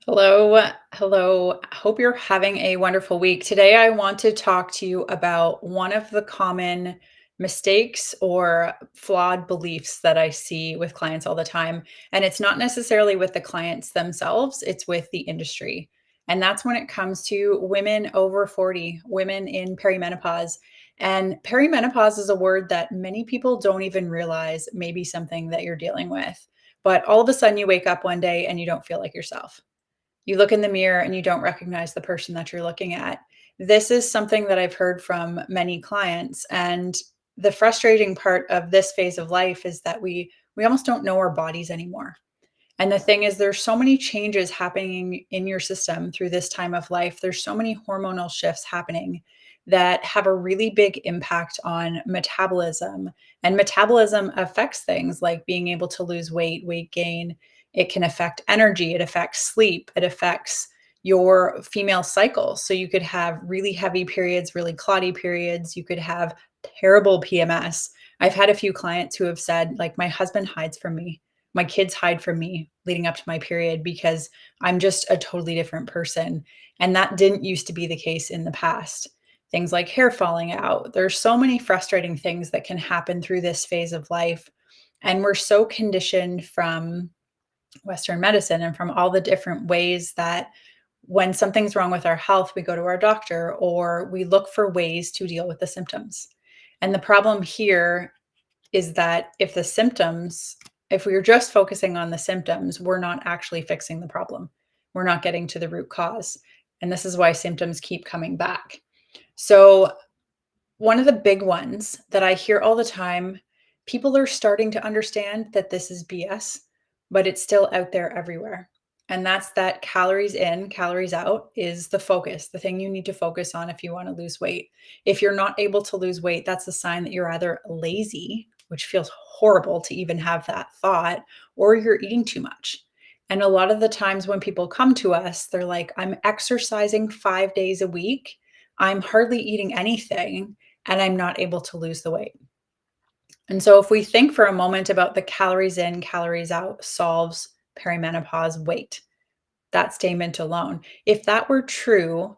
Hello, hello. Hope you're having a wonderful week. Today, I want to talk to you about one of the common mistakes or flawed beliefs that I see with clients all the time. And it's not necessarily with the clients themselves, it's with the industry. And that's when it comes to women over 40, women in perimenopause. And perimenopause is a word that many people don't even realize may be something that you're dealing with. But all of a sudden, you wake up one day and you don't feel like yourself. You look in the mirror and you don't recognize the person that you're looking at. This is something that I've heard from many clients, and the frustrating part of this phase of life is that we almost don't know our bodies anymore. And the thing is, there's so many changes happening in your system through this time of life. There's so many hormonal shifts happening that have a really big impact on metabolism. And metabolism affects things like being able to lose weight, weight gain. It can affect energy, it affects sleep, it affects your female cycle. So you could have really heavy periods, really clotty periods. You could have terrible PMS. I've had a few clients who have said, like, my husband hides from me, my kids hide from me leading up to my period because I'm just a totally different person. And that didn't used to be the case in the past. Things like hair falling out. There's so many frustrating things that can happen through this phase of life. And we're so conditioned from Western medicine and from all the different ways that when something's wrong with our health, we go to our doctor or we look for ways to deal with the symptoms. And the problem here is that if we are just focusing on the symptoms, we're not actually fixing the problem. We're not getting to the root cause. And this is why symptoms keep coming back. So, one of the big ones that I hear all the time, people are starting to understand that this is BS, but it's still out there everywhere. And that's that calories in, calories out is the focus, the thing you need to focus on if you want to lose weight. If you're not able to lose weight, that's a sign that you're either lazy, which feels horrible to even have that thought, or you're eating too much. And a lot of the times when people come to us, they're like, I'm exercising 5 days a week. I'm hardly eating anything and I'm not able to lose the weight. And so, if we think for a moment about the calories in, calories out solves perimenopause weight, that statement alone, if that were true,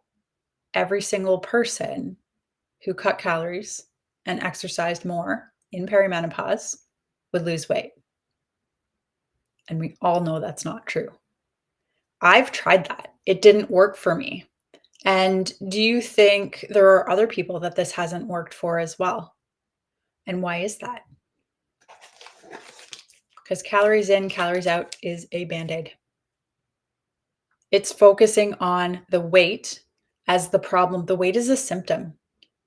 every single person who cut calories and exercised more in perimenopause would lose weight. And we all know that's not true. I've tried that, it didn't work for me. And do you think there are other people that this hasn't worked for as well? And why is that? Because calories in, calories out is a band aid. It's focusing on the weight as the problem. The weight is a symptom.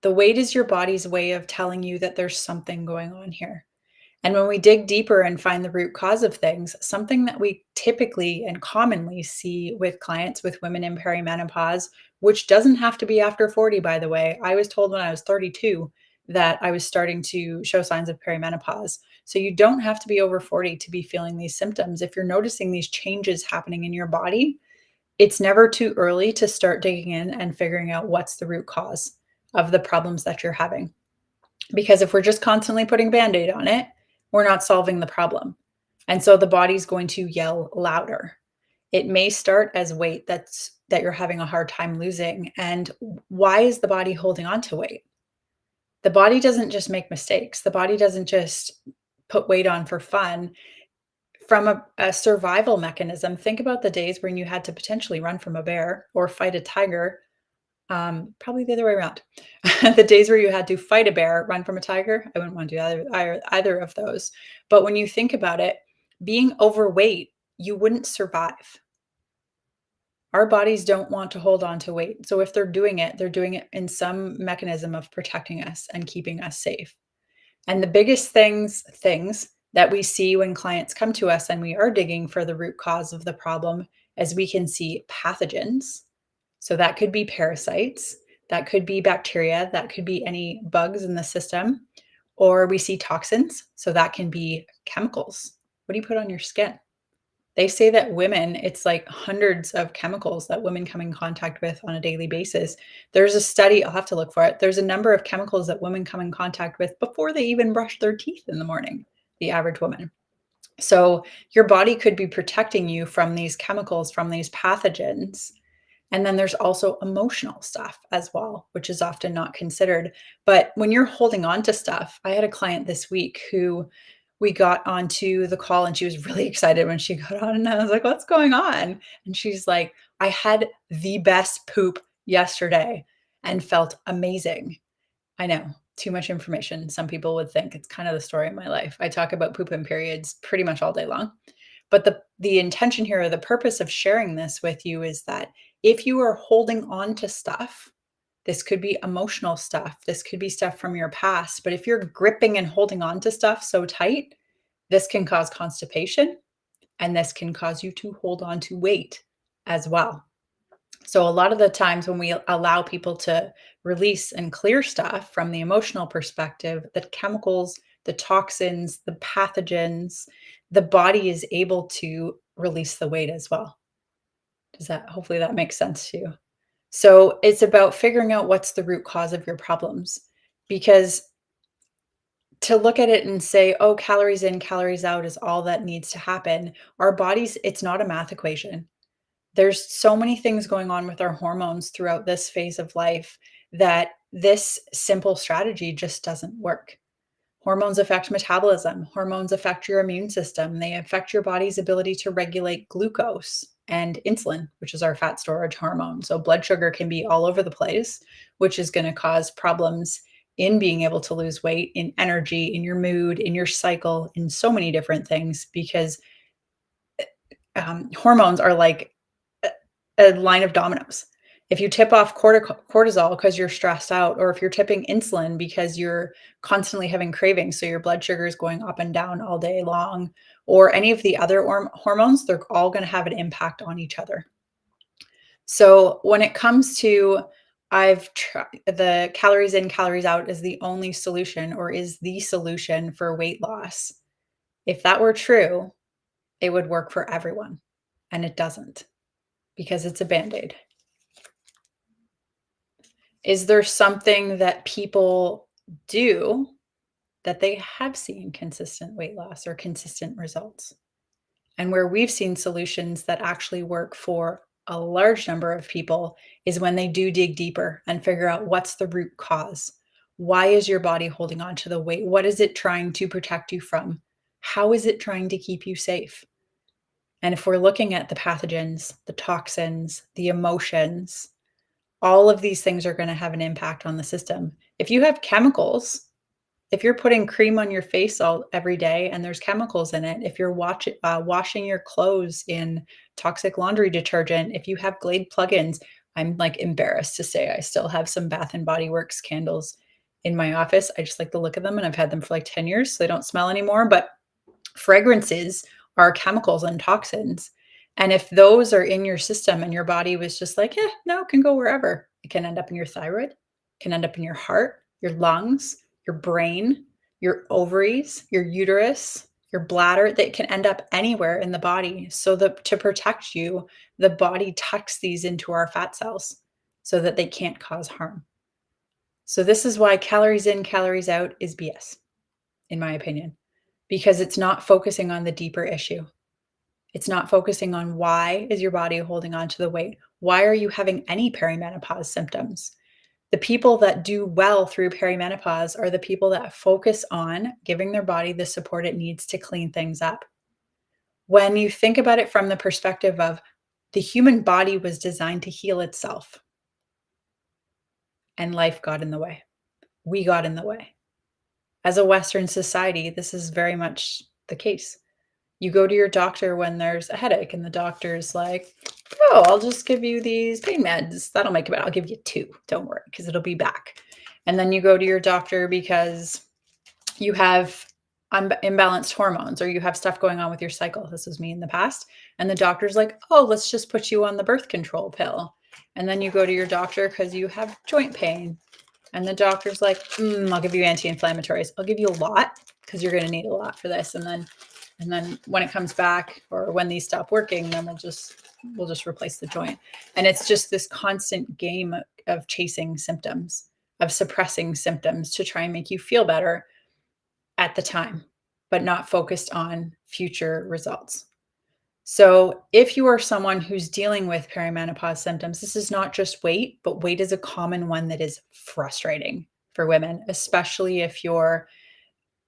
The weight is your body's way of telling you that there's something going on here. And when we dig deeper and find the root cause of things, something that we typically and commonly see with clients with women in perimenopause, which doesn't have to be after 40, by the way. I was told when I was 32 that I was starting to show signs of perimenopause. So you don't have to be over 40 to be feeling these symptoms. If you're noticing these changes happening in your body, it's never too early to start digging in and figuring out what's the root cause of the problems that you're having. Because if we're just constantly putting Band-Aid on it, we're not solving the problem. And so the body's going to yell louder. It may start as weight that you're having a hard time losing. And why is the body holding on to weight? The body doesn't just make mistakes. The body doesn't just put weight on for fun. From a survival mechanism, think about the days when you had to potentially run from a bear or fight a tiger. Probably the other way around. The days where you had to fight a bear, run from a tiger, I wouldn't want to do either of those. But when you think about it, being overweight, you wouldn't survive. Our bodies don't want to hold on to weight. So if they're doing it in some mechanism of protecting us and keeping us safe. And the biggest things that we see when clients come to us and we are digging for the root cause of the problem, as we can see pathogens. So that could be parasites, that could be bacteria, that could be any bugs in the system, or we see toxins. So that can be chemicals. What do you put on your skin? They say that women, it's like hundreds of chemicals that women come in contact with on a daily basis. There's a study, I'll have to look for it. There's a number of chemicals that women come in contact with before they even brush their teeth in the morning, the average woman. So your body could be protecting you from these chemicals, from these pathogens. And then there's also emotional stuff as well, which is often not considered. But when you're holding on to stuff, I had a client this week who we got onto the call and she was really excited when she got on. And I was like, what's going on? And she's like, I had the best poop yesterday and felt amazing. I know, too much information. Some people would think it's kind of the story of my life. I talk about poop and periods pretty much all day long. But the intention here, or the purpose of sharing this with you is that if you are holding on to stuff, this could be emotional stuff, this could be stuff from your past, but if you're gripping and holding on to stuff so tight, this can cause constipation and this can cause you to hold on to weight as well. So a lot of the times when we allow people to release and clear stuff from the emotional perspective, the chemicals, the toxins, the pathogens, the body is able to release the weight as well. Does that hopefully that makes sense to you? So it's about figuring out what's the root cause of your problems because to look at it and say, "Oh, calories in, calories out is all that needs to happen." Our bodies, it's not a math equation. There's so many things going on with our hormones throughout this phase of life that this simple strategy just doesn't work. Hormones affect metabolism. Hormones affect your immune system. They affect your body's ability to regulate glucose and insulin, which is our fat storage hormone. So, blood sugar can be all over the place, which is going to cause problems in being able to lose weight, in energy, in your mood, in your cycle, in so many different things because hormones are like a line of dominoes. If you tip off cortisol because you're stressed out, or if you're tipping insulin because you're constantly having cravings, so your blood sugar is going up and down all day long, or any of the other hormones, they're all going to have an impact on each other. So when it comes to I've tried the calories in, calories out is the only solution or is the solution for weight loss. If that were true, it would work for everyone, and it doesn't because it's a band-aid. Is there something that people do that they have seen consistent weight loss or consistent results? And where we've seen solutions that actually work for a large number of people is when they do dig deeper and figure out what's the root cause. Why is your body holding on to the weight? What is it trying to protect you from? How is it trying to keep you safe? And if we're looking at the pathogens, the toxins, the emotions, all of these things are going to have an impact on the system. If you have chemicals, if you're putting cream on your face all every day and there's chemicals in it, if you're washing your clothes in toxic laundry detergent, if you have Glade plugins, I'm like embarrassed to say I still have some Bath and Body Works candles in my office. I just like the look of them and I've had them for like 10 years, so they don't smell anymore. But fragrances are chemicals and toxins. And if those are in your system and your body was just like, yeah, no, it can go wherever. It can end up in your thyroid, it can end up in your heart, your lungs, your brain, your ovaries, your uterus, your bladder, that can end up anywhere in the body. So that to protect you, the body tucks these into our fat cells so that they can't cause harm. So this is why calories in, calories out is BS, in my opinion, because it's not focusing on the deeper issue. It's not focusing on why is your body holding on to the weight? Why are you having any perimenopause symptoms? The people that do well through perimenopause are the people that focus on giving their body the support it needs to clean things up. When you think about it from the perspective of the human body was designed to heal itself, and life got in the way. We got in the way. As a Western society, this is very much the case. You go to your doctor when there's a headache, and the doctor's like, "Oh, I'll just give you these pain meds. That'll make it better. I'll give you 2. Don't worry, because it'll be back." And then you go to your doctor because you have imbalanced hormones or you have stuff going on with your cycle. This was me in the past. And the doctor's like, "Oh, let's just put you on the birth control pill." And then you go to your doctor because you have joint pain. And the doctor's like, "I'll give you anti-inflammatories. I'll give you a lot because you're going to need a lot for this." And then when it comes back or when these stop working, then we'll just replace the joint. And it's just this constant game of chasing symptoms, of suppressing symptoms to try and make you feel better at the time. but not focused on future results. So, if you are someone who's dealing with perimenopause symptoms, this is not just weight, but weight is a common one that is frustrating for women, especially if you're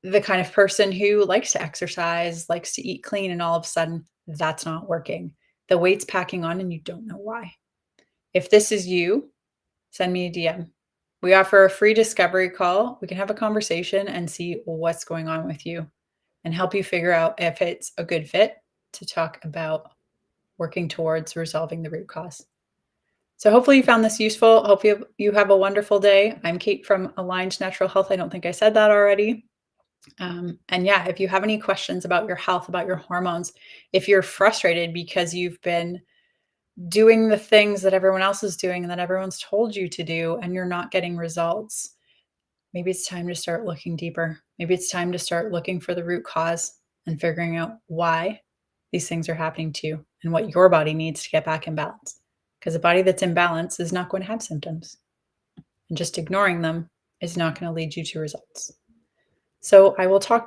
the kind of person who likes to exercise, likes to eat clean, and all of a sudden that's not working. The weight's packing on and you don't know why. If this is you, send me a DM. We offer a free discovery call. We can have a conversation and see what's going on with you and help you figure out if it's a good fit to talk about working towards resolving the root cause. So hopefully you found this useful. Hope you have a wonderful day. I'm Kate from Aligned Natural Health. I don't think I said that already. And yeah, if you have any questions about your health, about your hormones, if you're frustrated because you've been doing the things that everyone else is doing and that everyone's told you to do and you're not getting results, maybe it's time to start looking deeper. Maybe it's time to start looking for the root cause and figuring out why these things are happening to you and what your body needs to get back in balance. Because a body that's in balance is not going to have symptoms. And just ignoring them is not going to lead you to results. So I will talk to you